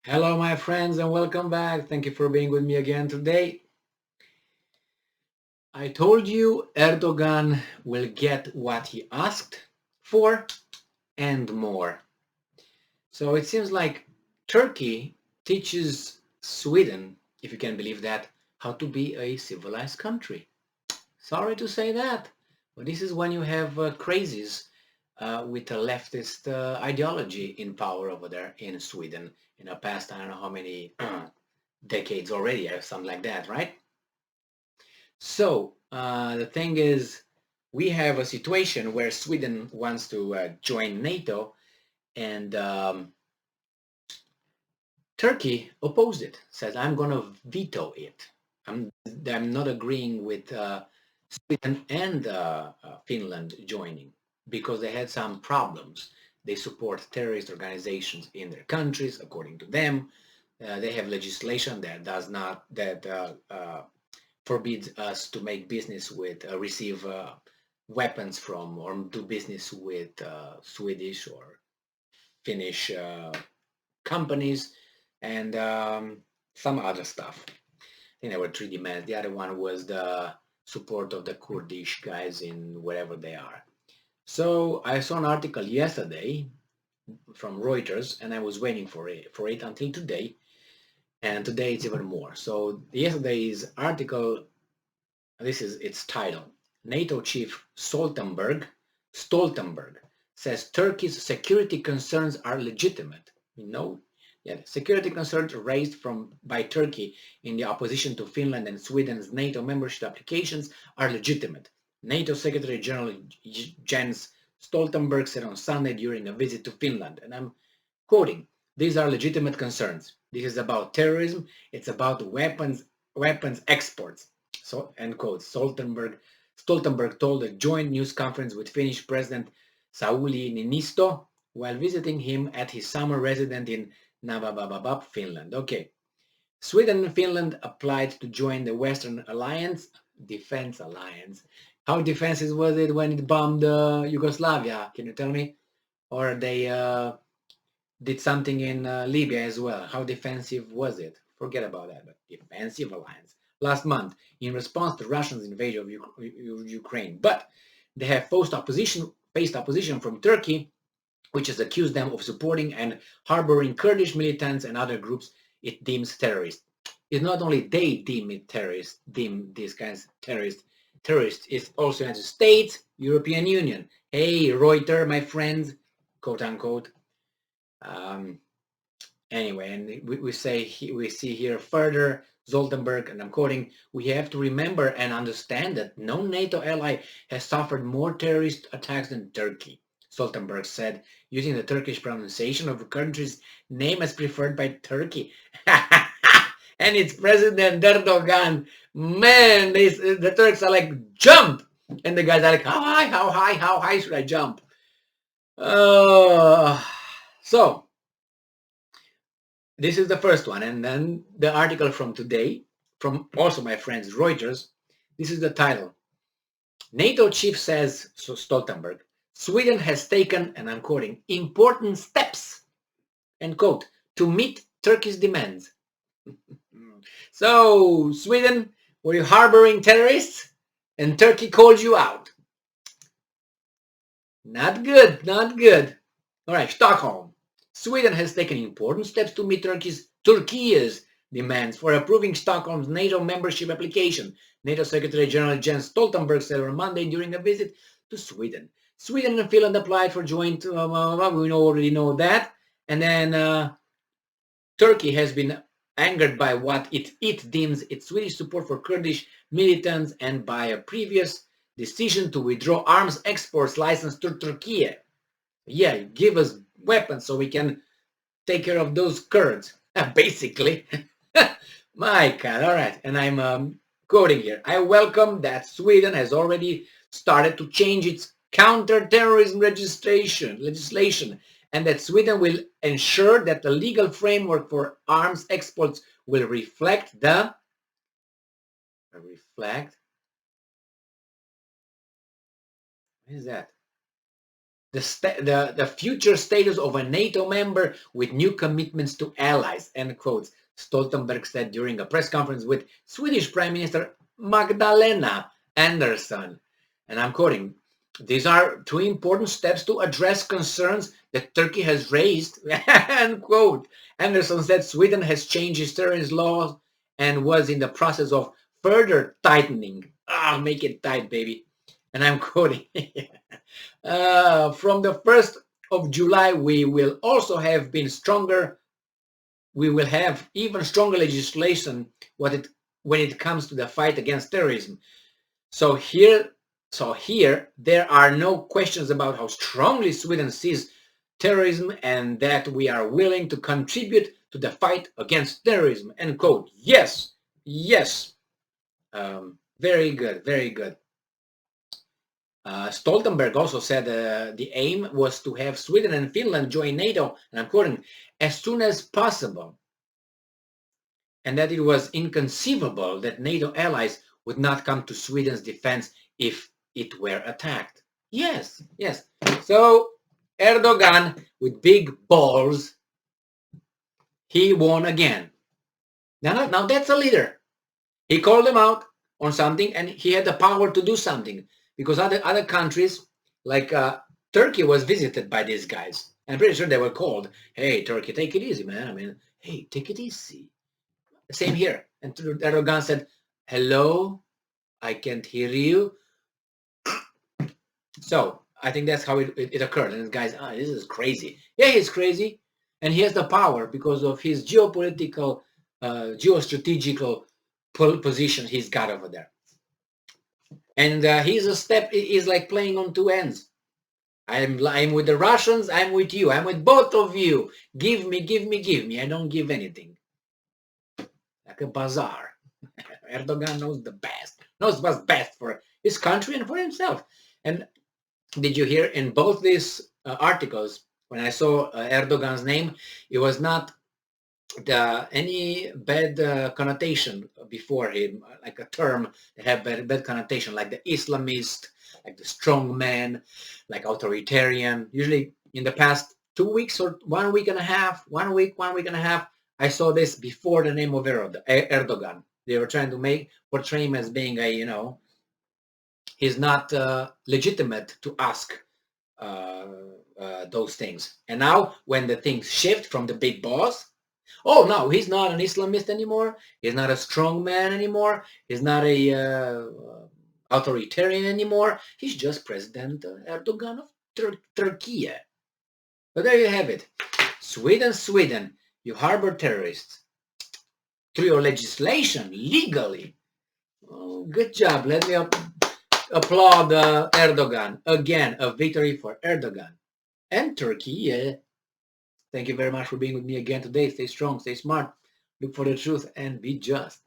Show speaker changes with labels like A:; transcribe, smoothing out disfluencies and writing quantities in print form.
A: Hello, my friends, and welcome back. Thank you for being with me again today. I told you Erdogan will get what he asked for and more. So it seems like Turkey teaches Sweden, if you can believe that, how to be a civilized country. Sorry to say that, but this is when you have crazies with a leftist ideology in power over there in Sweden in the past, I don't know how many decades already, or something like that, right? So the thing is, we have a situation where Sweden wants to join NATO, and Turkey opposed it. Says, "I'm going to veto it. I'm not agreeing with Sweden and Finland joining because they had some problems. They support terrorist organizations in their countries, according to them. They have legislation that does not that forbids us to make business with receive weapons from or do business with Swedish or Finnish companies and some other stuff. I think there were three demands. The other one was the support of the Kurdish guys in wherever they are. So I saw an article yesterday from Reuters, and I was waiting for it until today, and today it's even more. So yesterday's article, this is its title. NATO chief Stoltenberg says Turkey's security concerns are legitimate. Security concerns raised by Turkey in the opposition to Finland and Sweden's NATO membership applications are legitimate. NATO Secretary General Jens Stoltenberg said on Sunday during a visit to Finland, and I'm quoting, "These are legitimate concerns. This is about terrorism. It's about weapons exports." So, end quote. Stoltenberg told a joint news conference with Finnish President Sauli Niinisto while visiting him at his summer residence in Navababab, Finland. Okay. Sweden and Finland applied to join the Western Alliance, Defense Alliance. How defensive was it when it bombed Yugoslavia? Can you tell me? Or they did something in Libya as well. How defensive was it? Forget about that, but defensive alliance. Last month, in response to Russia's invasion of Ukraine, but they have faced opposition from Turkey, which has accused them of supporting and harboring Kurdish militants and other groups it deems terrorists. It's not only they deem it terrorists, deem these guys terrorists. It's also United States, European Union. Hey, Reuters, my friends, quote unquote. Um, Anyway, and we see here further Stoltenberg, and I'm quoting, "We have to remember and understand that no NATO ally has suffered more terrorist attacks than Turkey," Stoltenberg said, using the Turkish pronunciation of a country's name as preferred by Turkey. And it's President Erdogan. Man, the Turks are like, "Jump!" And the guys are like, how high should I jump? So this is the first one. And then the article from today, from also my friends Reuters, this is the title. NATO chief says, so Stoltenberg, Sweden has taken, and I'm quoting, important steps, end quote, to meet Turkey's demands. So, Sweden, were you harboring terrorists? And Turkey called you out. Not good, not good. All right, Stockholm. Sweden has taken important steps to meet Turkey's demands for approving Stockholm's NATO membership application, NATO Secretary General Jens Stoltenberg said on Monday during a visit to Sweden. Sweden and Finland applied for joint, we already know that. And then Turkey has been angered by what it deems its Swedish support for Kurdish militants and by a previous decision to withdraw arms exports license to Turkey. Yeah, give us weapons so we can take care of those Kurds, basically. My God, all right. And I'm quoting here. I welcome that Sweden has already started to change its counter-terrorism legislation and that Sweden will ensure that the legal framework for arms exports will reflect what is that? the future status of a NATO member with new commitments to allies, end quotes, Stoltenberg said during a press conference with Swedish Prime Minister Magdalena Andersson. And I'm quoting, these are two important steps to address concerns that Turkey has raised, end quote. Andersson said Sweden has changed its terrorist laws and was in the process of further tightening. Make it tight, baby. And I'm quoting, from the 1st of July, we will also have been stronger. We will have even stronger legislation when it comes to the fight against terrorism. So here, there are no questions about how strongly Sweden sees terrorism and that we are willing to contribute to the fight against terrorism, end quote. Yes, yes. Very good, very good. Stoltenberg also said the aim was to have Sweden and Finland join NATO, and I'm quoting, as soon as possible, and that it was inconceivable that NATO allies would not come to Sweden's defense if it were attacked. Yes, yes. So Erdogan, with big balls, he won again. Now that's a leader. He called them out on something, and he had the power to do something. Because other countries, like Turkey, was visited by these guys. I'm pretty sure they were called, hey, Turkey, take it easy, man. I mean, hey, take it easy. Same here. And Erdogan said, hello, I can't hear you. So I think that's how it occurred. And the guys, this is crazy. Yeah, he's crazy. And he has the power because of his geopolitical, geostrategical position he's got over there. And he's like playing on two ends. I'm with the Russians, I'm with you, I'm with both of you. Give me, give me, give me. I don't give anything. Like a bazaar. Erdogan knows what's best for his country and for himself. And did you hear in both these articles, when I saw Erdogan's name, it was not any bad connotation before him, like a term that have bad connotation, like the Islamist, like the strong man, like authoritarian. Usually in the past 2 weeks or 1 week and a half, 1 week and a half, I saw this before the name of Erdogan. They were trying to portray him as being a, he's not legitimate to ask those things. And now when the things shift from the big boss, oh, no, he's not an Islamist anymore. He's not a strong man anymore. He's not a authoritarian anymore. He's just President Erdogan of Turkey. But there you have it. Sweden, you harbor terrorists. Through your legislation, legally. Oh, good job. Let me applaud Erdogan. Again, a victory for Erdogan. And Turkey. Thank you very much for being with me again today. Stay strong, stay smart, look for the truth, and be just.